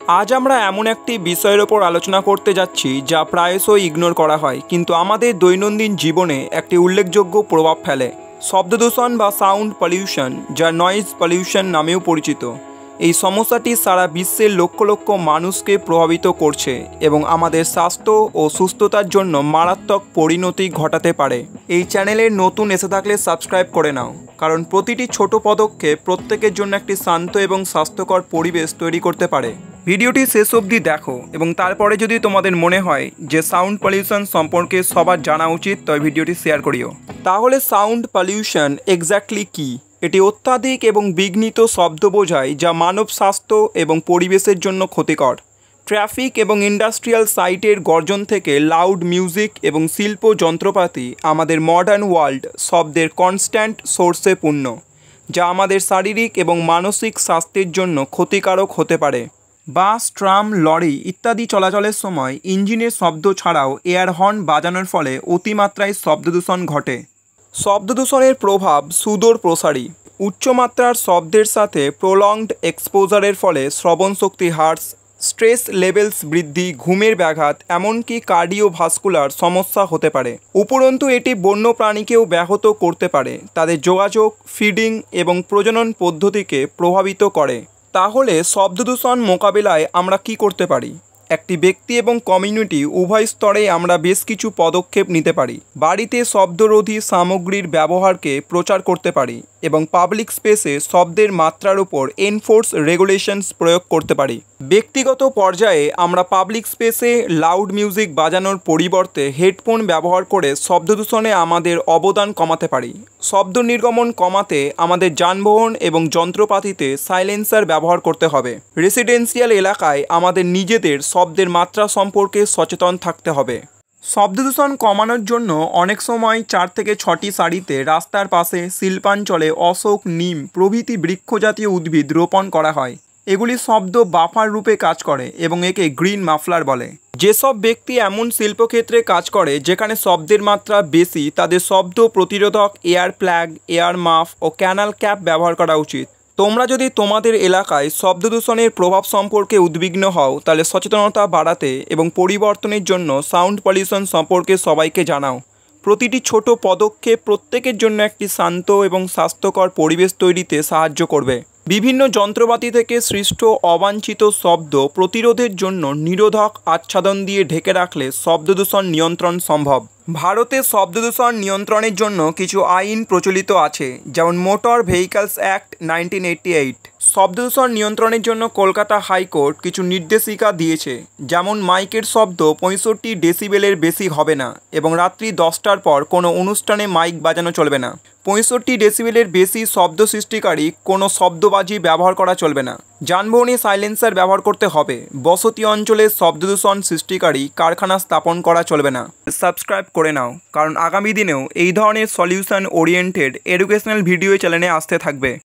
আজ আমরা এমন একটি বিষয়ের ওপর আলোচনা করতে যাচ্ছি যা প্রায়শই ইগনোর করা হয় কিন্তু আমাদের দৈনন্দিন জীবনে একটি উল্লেখযোগ্য প্রভাব ফেলে। শব্দদূষণ বা সাউন্ড পলিউশন, যা নয়েজ পলিউশন নামেও পরিচিত। এই সমস্যাটি সারা বিশ্বের লক্ষ লক্ষ মানুষকে প্রভাবিত করছে এবং আমাদের স্বাস্থ্য ও সুস্থতার জন্য মারাত্মক পরিণতি ঘটাতে পারে। এই চ্যানেলের নতুন এসে থাকলে সাবস্ক্রাইব করে নাও, কারণ প্রতিটি ছোট পদক্ষেপ প্রত্যেকের জন্য একটি শান্ত এবং স্বাস্থ্যকর পরিবেশ তৈরি করতে পারে। ভিডিওটি শেষ অবধি দেখো এবং তারপরে যদি তোমাদের মনে হয় যে সাউন্ড পলিউশন সম্পর্কে সবার জানা উচিত, তবে ভিডিওটি শেয়ার করিও। তাহলে সাউন্ড পলিউশন এক্স্যাক্টলি কী? এটি অত্যাধিক এবং বিঘ্নিত শব্দ বোঝায় যা মানব স্বাস্থ্য এবং পরিবেশের জন্য ক্ষতিকর। ট্রাফিক এবং ইন্ডাস্ট্রিয়াল সাইটের গর্জন থেকে লাউড মিউজিক এবং শিল্প যন্ত্রপাতি, আমাদের মডার্ন ওয়ার্ল্ড শব্দের কনস্ট্যান্ট সোর্সে পূর্ণ, যা আমাদের শারীরিক এবং মানসিক স্বাস্থ্যের জন্য ক্ষতিকারক হতে পারে। বাস, ট্রাম, লরি ইত্যাদি চলাচলের সময় ইঞ্জিনের শব্দ ছাড়াও এয়ার হর্ন বাজানোর ফলে অতিমাত্রায় শব্দদূষণ ঘটে। শব্দদূষণের প্রভাব সুদূর প্রসারী। উচ্চমাত্রার শব্দের সাথে প্রলংড এক্সপোজারের ফলে শ্রবণশক্তি হ্রাস, স্ট্রেস লেভেলস বৃদ্ধি, ঘুমের ব্যাঘাত, এমনকি কার্ডিওভাস্কুলার সমস্যা হতে পারে। উপরন্তু এটি বন্য প্রাণীকেও ব্যাহত করতে পারে, তাদের যোগাযোগ, ফিডিং এবং প্রজনন পদ্ধতিকে প্রভাবিত করে। তাহলে শব্দদূষণ মোকাবিলায় আমরা কি করতে পারি? একটি ব্যক্তি এবং কমিউনিটি উভয় স্তরে আমরা বেশ কিছু পদক্ষেপ নিতে পারি। বাড়িতে শব্দরোধী সামগ্রীর ব্যবহারকে প্রচার করতে পারি এবং পাবলিক স্পেসে শব্দের মাত্রার উপর এনফোর্স রেগুলেশনস প্রয়োগ করতে পারি। ব্যক্তিগত পর্যায়ে আমরা পাবলিক স্পেসে লাউড মিউজিক বাজানোর পরিবর্তে হেডফোন ব্যবহার করে শব্দদূষণে আমাদের অবদান কমাতে পারি। শব্দ নির্গমন কমাতে আমাদের যানবাহন এবং যন্ত্রপাতিতে সাইলেন্সার ব্যবহার করতে হবে। রেসিডেন্সিয়াল এলাকায় আমাদের নিজেদের শব্দের মাত্রা সম্পর্কে সচেতন থাকতে হবে। শব্দদূষণ কমানোর জন্য অনেক সময় 4 থেকে 6টি সারিতে রাস্তার পাশে, শিল্পাঞ্চলে অশোক, নিম প্রভৃতি বৃক্ষজাতীয় উদ্ভিদ রোপণ করা হয়। এগুলি শব্দ বাফার রূপে কাজ করে এবং একে গ্রিন মাফলার বলে। যেসব ব্যক্তি এমন শিল্পক্ষেত্রে কাজ করে যেখানে শব্দের মাত্রা বেশি, তাদের শব্দ প্রতিরোধক এয়ার প্লাগ, এয়ার মাফ ও ক্যানাল ক্যাপ ব্যবহার করা উচিত। তোমরা যদি তোমাদের এলাকায় শব্দদূষণের প্রভাব সম্পর্কে উদ্বিগ্ন হও, তাহলে সচেতনতা বাড়াতে এবং পরিবর্তনের জন্য সাউন্ড পলিউশন সম্পর্কে সবাইকে জানাও। প্রতিটি ছোট পদক্ষেপ প্রত্যেকের জন্য একটি শান্ত এবং স্বাস্থ্যকর পরিবেশ তৈরিতে সাহায্য করবে। বিভিন্ন যন্ত্রপাতি থেকে সৃষ্ট অবাঞ্ছিত শব্দ প্রতিরোধের জন্য নিরোধক আচ্ছাদন দিয়ে ঢেকে রাখলে শব্দদূষণ নিয়ন্ত্রণ সম্ভব। ভারতে শব্দদূষণ নিয়ন্ত্রণের জন্য কিছু আইন প্রচলিত আছে, যেমন মোটর ভেহিকলস অ্যাক্ট 1988। শব্দদূষণ নিয়ন্ত্রণের জন্য কলকাতা হাইকোর্ট কিছু নির্দেশিকা দিয়েছে, যেমন মাইকের শব্দ 65 ডেসিবেলের বেশি হবে না এবং রাত্রি 10টার পর কোনো অনুষ্ঠানে মাইক বাজানো চলবে না। 65 ডেসিবেলের বেশি শব্দ সৃষ্টিকারী কোনো শব্দবাজি ব্যবহার করা চলবে না। যানবাহনে সাইলেন্সার ব্যবহার করতে হবে। বসতি অঞ্চলে শব্দদূষণ সৃষ্টিকারী কারখানা স্থাপন করা চলবে না। সাবস্ক্রাইব করে নাও, কারণ আগামী দিনেও এই ধরনের সলিউশন ওরিয়েন্টেড এডুকেশনাল ভিডিও চ্যানেলে আসতে থাকবে।